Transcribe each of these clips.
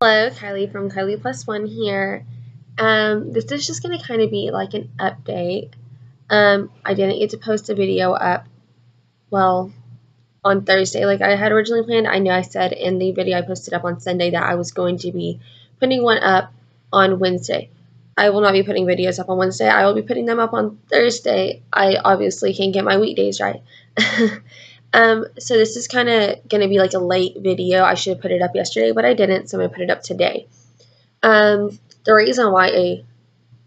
Hello, Kylie from Kylie Plus One here. This is just going to kind of be like an update. I didn't get to post a video up, well, on Thursday like I had originally planned. I know I said in the video I posted up on Sunday that I was going to be putting one up on Wednesday. I will not be putting videos up on Wednesday. I will be putting them up on Thursday. I obviously can't get my weekdays right. So this is kind of going to be like a late video. I should have put it up yesterday, but I didn't, so I'm going to put it up today. The reason why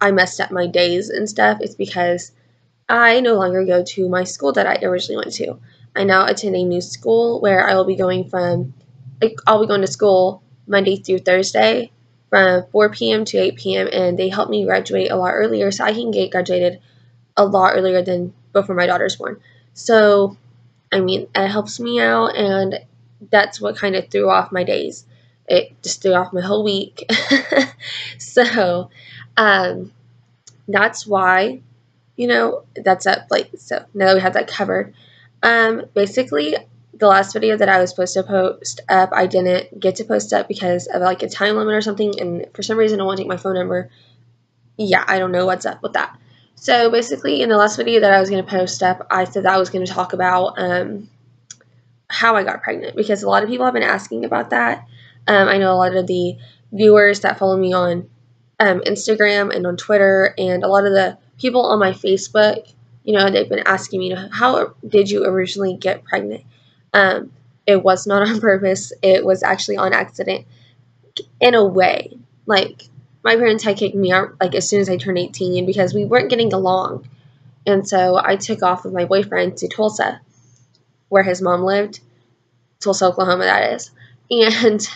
I messed up my days and stuff is because I no longer go to my school that I originally went to. I now attend a new school where I will be going I'll be going to school Monday through Thursday from 4 p.m. to 8 p.m. and they help me graduate a lot earlier so I can get graduated a lot earlier than before my daughter's born. So, I mean, it helps me out, and that's what kind of threw off my days. It just threw off my whole week. So, um, that's why, that's up. Like, so now that we have that covered. Basically, the last video that I was supposed to post up, I didn't get to post up because of like a time limit or something, and for some reason, I won't take my phone number. Yeah, I don't know what's up with that. So basically, in the last video that I was going to post up, I said that I was going to talk about how I got pregnant, because a lot of people have been asking about that. I know a lot of the viewers that follow me on Instagram and on Twitter, and a lot of the people on my Facebook, they've been asking me, how did you originally get pregnant? It was not on purpose. It was actually on accident in a way. Like, my parents had kicked me out like as soon as I turned 18 because we weren't getting along. And so I took off with my boyfriend to Tulsa, where his mom lived. Tulsa, Oklahoma, that is. And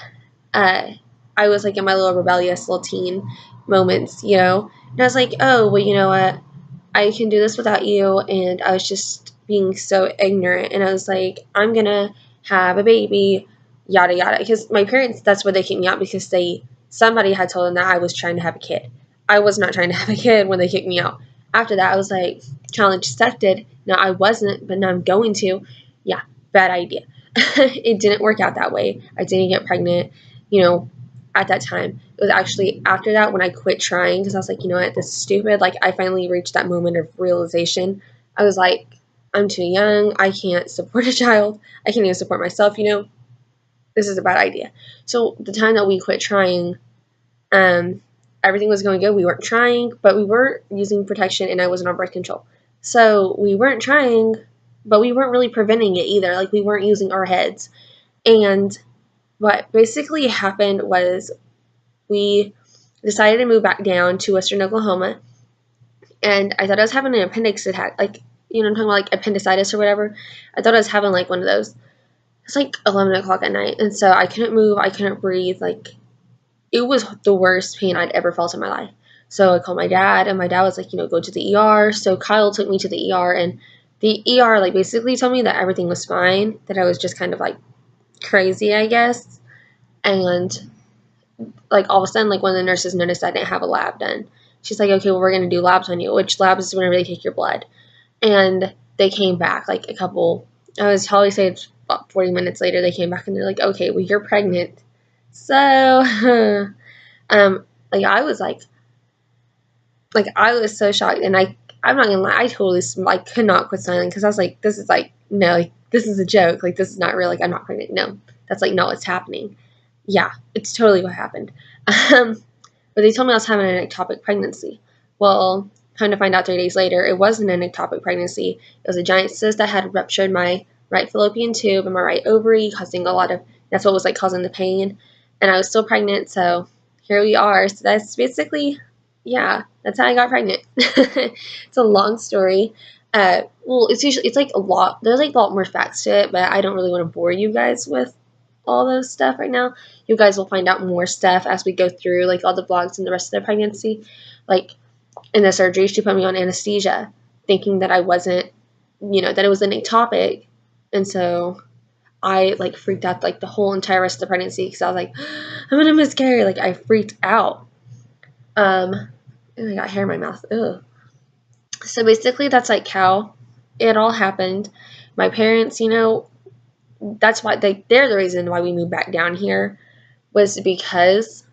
I was like in my little rebellious little teen moments, And I was like, oh, well, you know what? I can do this without you. And I was just being so ignorant. And I was like, I'm going to have a baby, yada, yada. Because my parents, that's where they kicked me out, because somebody had told them that I was trying to have a kid. I was not trying to have a kid when they kicked me out. After that, I was like, challenge accepted. No, I wasn't, but now I'm going to. Yeah, bad idea. It didn't work out that way. I didn't get pregnant, at that time. It was actually after that when I quit trying, because I was like, you know what, this is stupid. Like, I finally reached that moment of realization. I was like, I'm too young. I can't support a child. I can't even support myself, This is a bad idea. So the time that we quit trying, everything was going good. We weren't trying, but we weren't using protection, and I wasn't on birth control. So we weren't trying, but we weren't really preventing it either. Like, we weren't using our heads. And what basically happened was we decided to move back down to Western Oklahoma, and I thought I was having an appendix attack. Like, I'm talking about like appendicitis or whatever. I thought I was having like one of those. It's like 11 o'clock at night, and so I couldn't move. I couldn't breathe. Like, it was the worst pain I'd ever felt in my life. So I called my dad, and my dad was like, go to the ER. So Kyle took me to the ER, and the ER like basically told me that everything was fine, that I was just kind of like crazy, I guess. And like all of a sudden, like one of the nurses noticed I didn't have a lab done. She's like, okay, well, we're going to do labs on you, which labs is whenever they take your blood. And they came back like I was probably say about 40 minutes later, they came back and they're like, okay, well, you're pregnant. So, like I was I was so shocked, and I'm not gonna lie, I totally like could not quit smiling, because I was like, this is like, no, like this is a joke, like this is not real, like I'm not pregnant, no, that's like not what's happening. Yeah, it's totally what happened. But they told me I was having an ectopic pregnancy. Well, come to find out 3 days later, it wasn't an ectopic pregnancy. It was a giant cyst that had ruptured my right fallopian tube and my right ovary, that's what was like causing the pain. And I was still pregnant, so here we are. So that's basically, yeah, that's how I got pregnant. It's a long story. Well, it's like a lot, there's like a lot more facts to it, but I don't really want to bore you guys with all those stuff right now. You guys will find out more stuff as we go through, like all the vlogs and the rest of the pregnancy. Like, in the surgery, she put me on anesthesia, thinking that I wasn't, that it was an ectopic. And so I like freaked out like the whole entire rest of the pregnancy, because I was like, I'm gonna miscarry. Like, I freaked out. And I got hair in my mouth. Ugh. So basically, that's like how it all happened. My parents, that's why they're the reason why we moved back down here. was because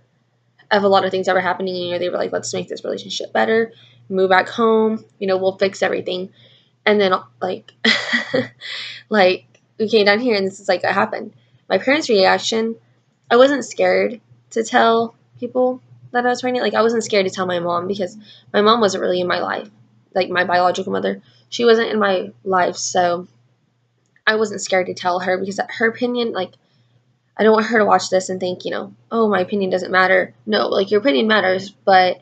of a lot of things that were happening. You know, they were like, let's make this relationship better, move back home, you know, we'll fix everything. And then like like we came down here and this is like what happened. My parents' reaction, I wasn't scared to tell people that I was pregnant. Like I wasn't scared to tell my mom because my mom wasn't really in my life. Like my biological mother, she wasn't in my life, so I wasn't scared to tell her because her opinion, like, I don't want her to watch this and think, you know, oh, my opinion doesn't matter. No, like, your opinion matters, but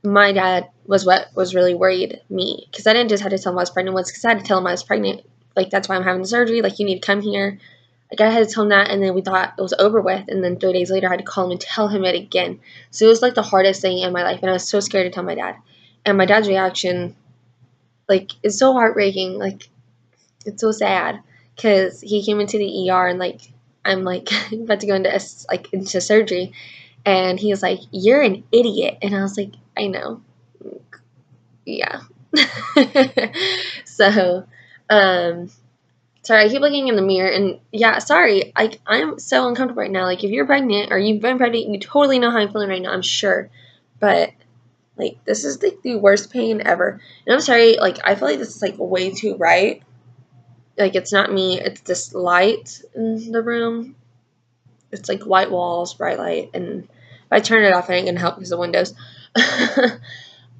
my dad was what was really worried me because I didn't just have to tell him I was pregnant once because I had to tell him I was pregnant. Like, that's why I'm having the surgery. Like, you need to come here. Like, I had to tell him that, and then we thought it was over with, and then 3 days later, I had to call him and tell him it again. So it was, like, the hardest thing in my life, and I was so scared to tell my dad. And my dad's reaction, like, is so heartbreaking. Like, it's so sad because he came into the ER and like I'm like about to go into surgery, and he was like, "You're an idiot," and I was like, "I know, yeah." So, um, sorry, I keep looking in the mirror, and yeah, sorry, I'm so uncomfortable right now. Like, if you're pregnant or you've been pregnant, you totally know how I'm feeling right now. I'm sure, but like this is like the worst pain ever, and I'm sorry. Like, I feel like this is like way too bright. Like, it's not me, it's this light in the room. It's like white walls, bright light, and if I turn it off, it ain't gonna help because of the windows.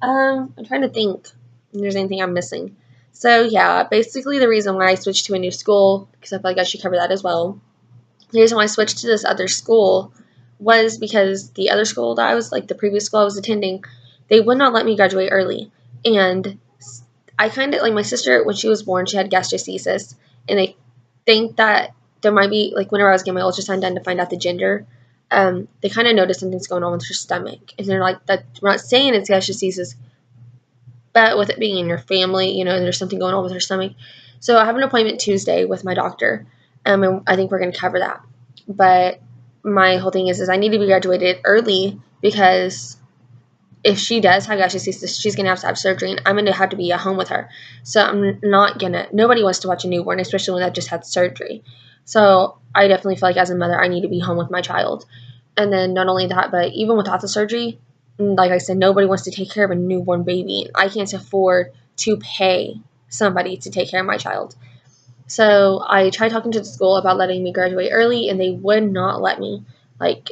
I'm trying to think if there's anything I'm missing. So, yeah, basically the reason why I switched to a new school, because I feel like I should cover that as well. The reason why I switched to this other school was because the other school that I was, like the previous school I was attending, they would not let me graduate early. And I kind of, like my sister, when she was born, she had gastroschisis. And they think that there might be, like whenever I was getting my ultrasound done to find out the gender, they kind of noticed something's going on with her stomach. And they're like, that we're not saying it's gastroschisis, but with it being in your family, you know, there's something going on with her stomach. So I have an appointment Tuesday with my doctor, and I think we're going to cover that. But my whole thing is I need to be graduated early because if she does have gastroschisis, she's going to have surgery, and I'm going to have to be at home with her. So I'm not going to, nobody wants to watch a newborn, especially when I just had surgery. So I definitely feel like as a mother, I need to be home with my child. And then not only that, but even without the surgery, like I said, nobody wants to take care of a newborn baby. I can't afford to pay somebody to take care of my child. So I tried talking to the school about letting me graduate early, and they would not let me. Like,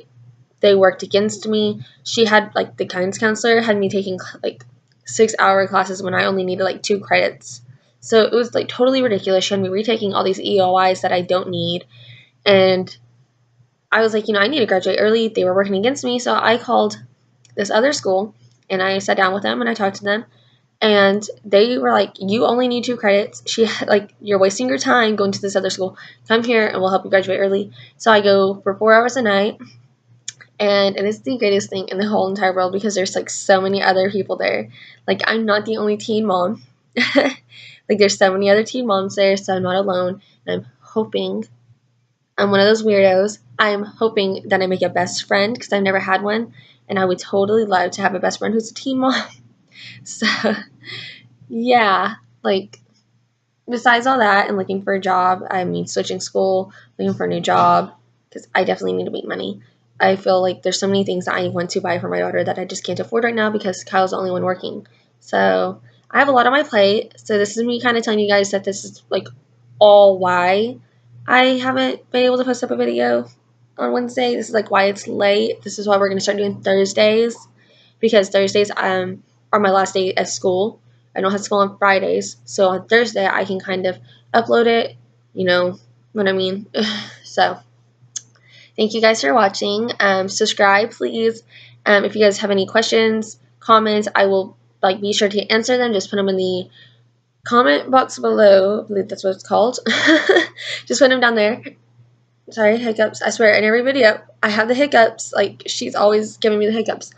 they worked against me. She had, like, the guidance counselor had me taking, like, 6-hour classes when I only needed, like, 2 credits. So it was, like, totally ridiculous. She had me retaking all these EOIs that I don't need. And I was like, you know, I need to graduate early. They were working against me. So I called this other school, and I sat down with them, and I talked to them. And they were like, you only need 2 credits. She had, like, you're wasting your time going to this other school. Come here, and we'll help you graduate early. So I go for 4 hours a night. And it's the greatest thing in the whole entire world because there's, like, so many other people there. Like, I'm not the only teen mom. Like, there's so many other teen moms there, so I'm not alone. And I'm hoping I'm one of those weirdos. I'm hoping that I make a best friend because I've never had one. And I would totally love to have a best friend who's a teen mom. So, yeah. Like, besides all that and looking for a job, I mean, switching school, looking for a new job, because I definitely need to make money. I feel like there's so many things that I want to buy for my daughter that I just can't afford right now because Kyle's the only one working. So I have a lot on my plate. So this is me kind of telling you guys that this is like all why I haven't been able to post up a video on Wednesday. This is like why it's late. This is why we're going to start doing Thursdays because Thursdays are my last day at school. I don't have school on Fridays. So on Thursday I can kind of upload it, you know what I mean? So thank you guys for watching. Subscribe, please. If you guys have any questions, comments, I will be sure to answer them. Just put them in the comment box below. I believe that's what it's called. Just put them down there. Sorry, hiccups. I swear, in every video, I have the hiccups. Like, she's always giving me the hiccups.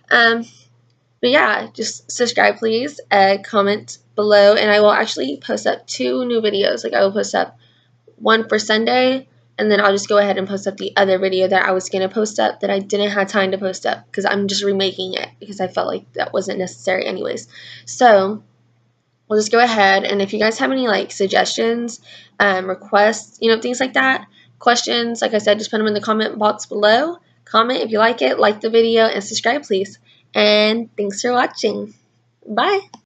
But yeah, just subscribe, please. Comment below, and I will actually post up 2 new videos. Like, I will post up one for Sunday, and then I'll just go ahead and post up the other video that I was going to post up that I didn't have time to post up because I'm just remaking it because I felt like that wasn't necessary anyways. So we'll just go ahead, and if you guys have any suggestions, requests, things like that, questions, like I said, just put them in the comment box below, Comment if you like it, like the video, and subscribe please. And thanks for watching. Bye!